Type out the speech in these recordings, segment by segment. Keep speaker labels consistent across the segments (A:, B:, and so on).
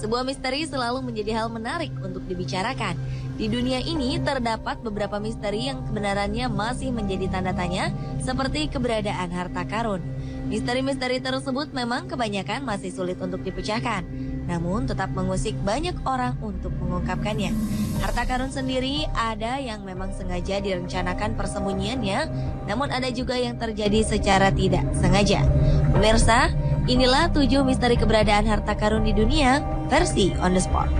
A: Sebuah misteri selalu menjadi hal menarik untuk dibicarakan. Di dunia ini terdapat beberapa misteri yang kebenarannya masih menjadi tanda tanya, seperti keberadaan harta karun. Misteri-misteri tersebut memang kebanyakan masih sulit untuk dipecahkan, namun tetap mengusik banyak orang untuk mengungkapkannya. Harta karun sendiri ada yang memang sengaja direncanakan persembunyiannya, namun ada juga yang terjadi secara tidak sengaja. Pemirsa, inilah 7 misteri keberadaan harta karun di dunia, versi On The Spot.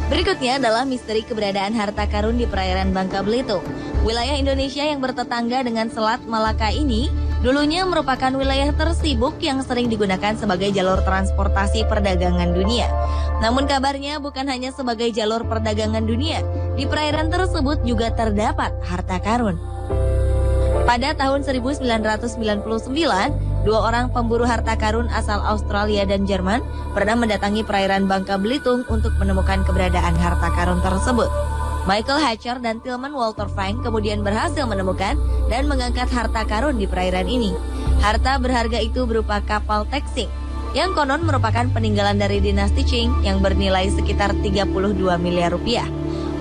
A: Berikutnya adalah misteri keberadaan harta karun di perairan Bangka Belitung. Wilayah Indonesia yang bertetangga dengan Selat Malaka ini dulunya merupakan wilayah tersibuk yang sering digunakan sebagai jalur transportasi perdagangan dunia. Namun kabarnya bukan hanya sebagai jalur perdagangan dunia, di perairan tersebut juga terdapat harta karun. Pada tahun 1999, 2 orang pemburu harta karun asal Australia dan Jerman pernah mendatangi perairan Bangka Belitung untuk menemukan keberadaan harta karun tersebut. Michael Hatcher dan Tilman Walter Frank kemudian berhasil menemukan dan mengangkat harta karun di perairan ini. Harta berharga itu berupa kapal Texing, yang konon merupakan peninggalan dari dinasti Qing yang bernilai sekitar 32 miliar rupiah.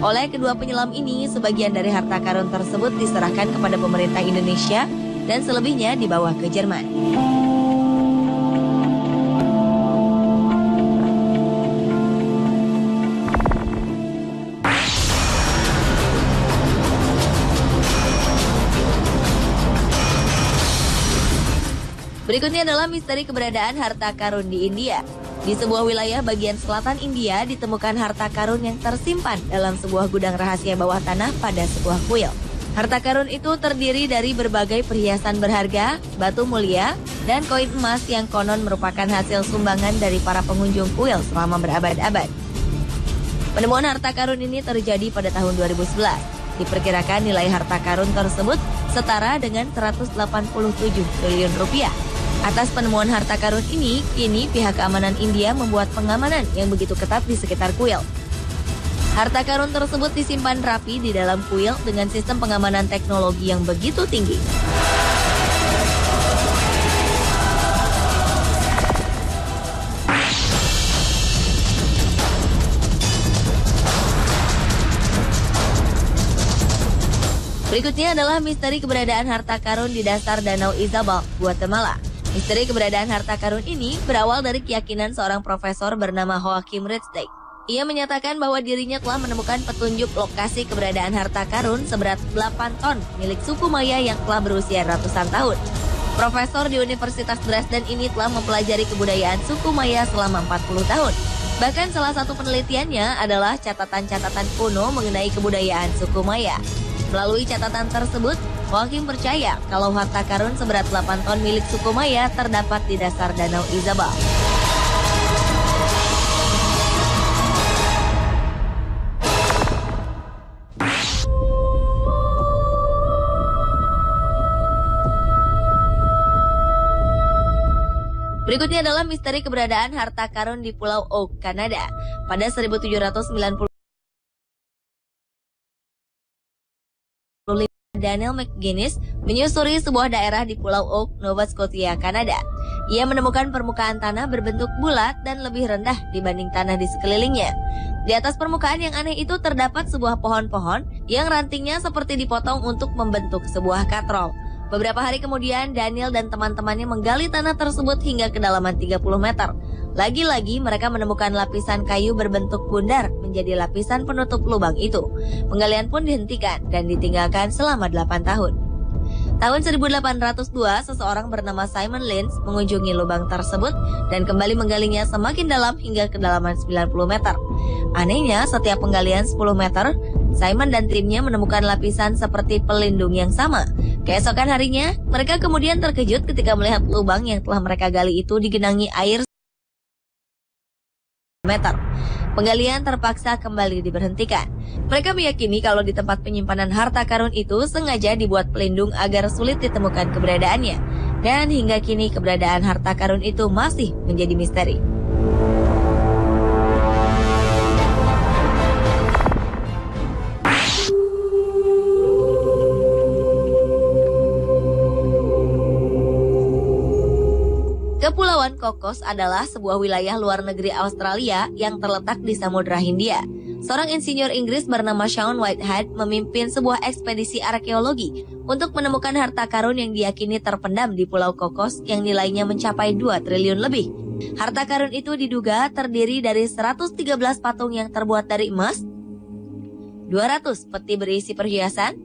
A: Oleh kedua penyelam ini, sebagian dari harta karun tersebut diserahkan kepada pemerintah Indonesia dan selebihnya dibawa ke Jerman. Berikutnya adalah misteri keberadaan harta karun di India. Di sebuah wilayah bagian selatan India ditemukan harta karun yang tersimpan dalam sebuah gudang rahasia bawah tanah pada sebuah kuil. Harta karun itu terdiri dari berbagai perhiasan berharga, batu mulia, dan koin emas yang konon merupakan hasil sumbangan dari para pengunjung kuil selama berabad-abad. Penemuan harta karun ini terjadi pada tahun 2011. Diperkirakan nilai harta karun tersebut setara dengan 187 triliun rupiah. Atas penemuan harta karun ini, kini pihak keamanan India membuat pengamanan yang begitu ketat di sekitar kuil. Harta karun tersebut disimpan rapi di dalam kuil dengan sistem pengamanan teknologi yang begitu tinggi. Berikutnya adalah misteri keberadaan harta karun di dasar Danau Izabal, Guatemala. Misteri keberadaan harta karun ini berawal dari keyakinan seorang profesor bernama Joachim Ridgway. Ia menyatakan bahwa dirinya telah menemukan petunjuk lokasi keberadaan harta karun seberat 8 ton milik suku Maya yang telah berusia ratusan tahun. Profesor di Universitas Dresden ini telah mempelajari kebudayaan suku Maya selama 40 tahun. Bahkan salah satu penelitiannya adalah catatan-catatan kuno mengenai kebudayaan suku Maya. Melalui catatan tersebut, Joachim percaya kalau harta karun seberat 8 ton milik suku Maya terdapat di dasar Danau Izabal. Berikutnya adalah misteri keberadaan harta karun di Pulau Oak, Kanada. Pada 1790, Daniel McGuinness menyusuri sebuah daerah di Pulau Oak, Nova Scotia, Kanada. Ia menemukan permukaan tanah berbentuk bulat dan lebih rendah dibanding tanah di sekelilingnya. Di atas permukaan yang aneh itu terdapat sebuah pohon-pohon yang rantingnya seperti dipotong untuk membentuk sebuah katrol. Beberapa hari kemudian, Daniel dan teman-temannya menggali tanah tersebut hingga kedalaman 30 meter. Lagi-lagi mereka menemukan lapisan kayu berbentuk bundar menjadi lapisan penutup lubang itu. Penggalian pun dihentikan dan ditinggalkan selama 8 tahun. Tahun 1802, seseorang bernama Simon Lins mengunjungi lubang tersebut dan kembali menggalinya semakin dalam hingga kedalaman 90 meter. Anehnya, setiap penggalian 10 meter, Simon dan timnya menemukan lapisan seperti pelindung yang sama. Keesokan harinya, mereka kemudian terkejut ketika melihat lubang yang telah mereka gali itu digenangi air meter. Penggalian terpaksa kembali diberhentikan. Mereka meyakini kalau di tempat penyimpanan harta karun itu sengaja dibuat pelindung agar sulit ditemukan keberadaannya. Dan hingga kini keberadaan harta karun itu masih menjadi misteri. Kepulauan Cocos adalah sebuah wilayah luar negeri Australia yang terletak di Samudra Hindia. Seorang insinyur Inggris bernama Shaun Whitehead memimpin sebuah ekspedisi arkeologi untuk menemukan harta karun yang diyakini terpendam di Pulau Cocos yang nilainya mencapai 2 triliun lebih. Harta karun itu diduga terdiri dari 113 patung yang terbuat dari emas, 200 peti berisi perhiasan,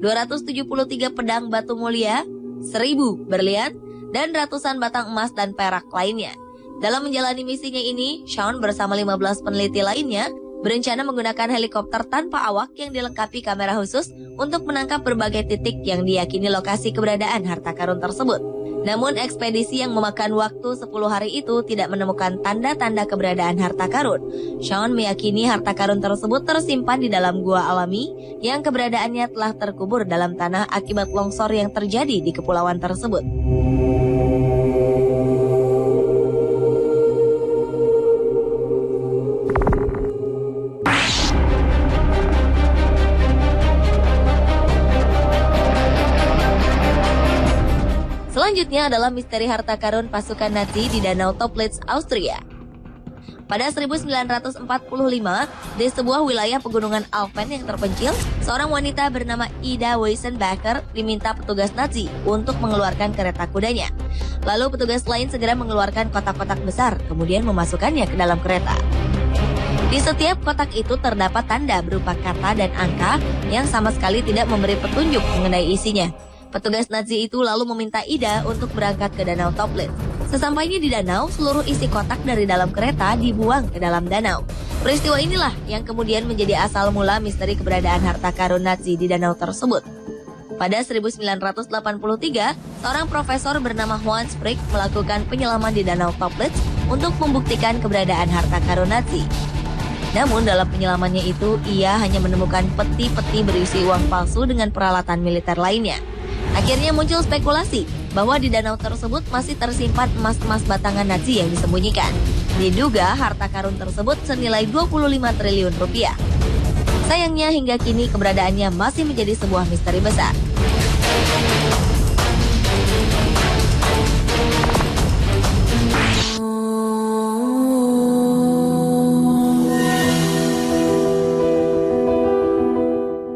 A: 273 pedang batu mulia, 1.000 berlian, dan ratusan batang emas dan perak lainnya. Dalam menjalani misinya ini, Shaun bersama 15 peneliti lainnya berencana menggunakan helikopter tanpa awak yang dilengkapi kamera khusus untuk menangkap berbagai titik yang diyakini lokasi keberadaan harta karun tersebut. Namun ekspedisi yang memakan waktu 10 hari itu tidak menemukan tanda-tanda keberadaan harta karun. Shaun meyakini harta karun tersebut tersimpan di dalam gua alami yang keberadaannya telah terkubur dalam tanah akibat longsor yang terjadi di kepulauan tersebut. Selanjutnya adalah misteri harta karun pasukan Nazi di Danau Toplitz, Austria. Pada 1945, di sebuah wilayah pegunungan Alpen yang terpencil, seorang wanita bernama Ida Weissenbacher diminta petugas Nazi untuk mengeluarkan kereta kudanya. Lalu petugas lain segera mengeluarkan kotak-kotak besar, kemudian memasukkannya ke dalam kereta. Di setiap kotak itu terdapat tanda berupa kata dan angka yang sama sekali tidak memberi petunjuk mengenai isinya. Petugas Nazi itu lalu meminta Ida untuk berangkat ke Danau Toplitz. Sesampainya di danau, seluruh isi kotak dari dalam kereta dibuang ke dalam danau. Peristiwa inilah yang kemudian menjadi asal mula misteri keberadaan harta karun Nazi di danau tersebut. Pada 1983, seorang profesor bernama Juan Sprigg melakukan penyelaman di Danau Toplitz untuk membuktikan keberadaan harta karun Nazi. Namun dalam penyelamannya itu, ia hanya menemukan peti-peti berisi uang palsu dengan peralatan militer lainnya. Akhirnya muncul spekulasi bahwa di danau tersebut masih tersimpan emas-emas batangan Nazi yang disembunyikan. Diduga harta karun tersebut senilai 25 triliun rupiah. Sayangnya hingga kini keberadaannya masih menjadi sebuah misteri besar.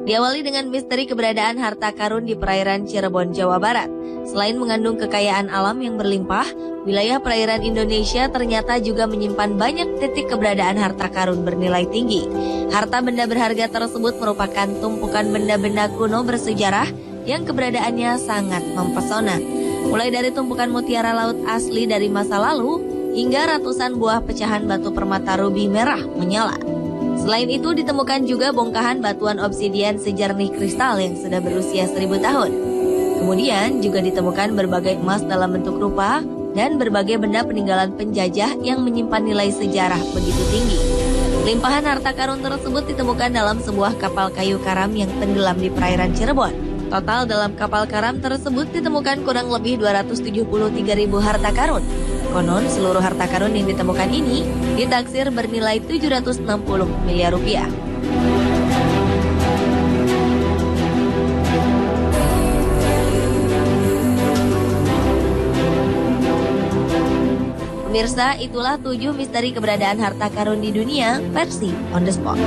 A: Diawali dengan misteri keberadaan harta karun di perairan Cirebon, Jawa Barat. Selain mengandung kekayaan alam yang berlimpah, wilayah perairan Indonesia ternyata juga menyimpan banyak titik keberadaan harta karun bernilai tinggi. Harta benda berharga tersebut merupakan tumpukan benda-benda kuno bersejarah yang keberadaannya sangat mempesona. Mulai dari tumpukan mutiara laut asli dari masa lalu, hingga ratusan buah pecahan batu permata rubi merah menyala. Selain itu ditemukan juga bongkahan batuan obsidian sejernih kristal yang sudah berusia 1000 tahun. Kemudian juga ditemukan berbagai emas dalam bentuk rupa dan berbagai benda peninggalan penjajah yang menyimpan nilai sejarah begitu tinggi. Limpahan harta karun tersebut ditemukan dalam sebuah kapal kayu karam yang tenggelam di perairan Cirebon. Total dalam kapal karam tersebut ditemukan kurang lebih 273.000 harta karun. Konon seluruh harta karun yang ditemukan ini ditaksir bernilai 760 miliar rupiah. Pemirsa, itulah 7 misteri keberadaan harta karun di dunia versi On The Spot.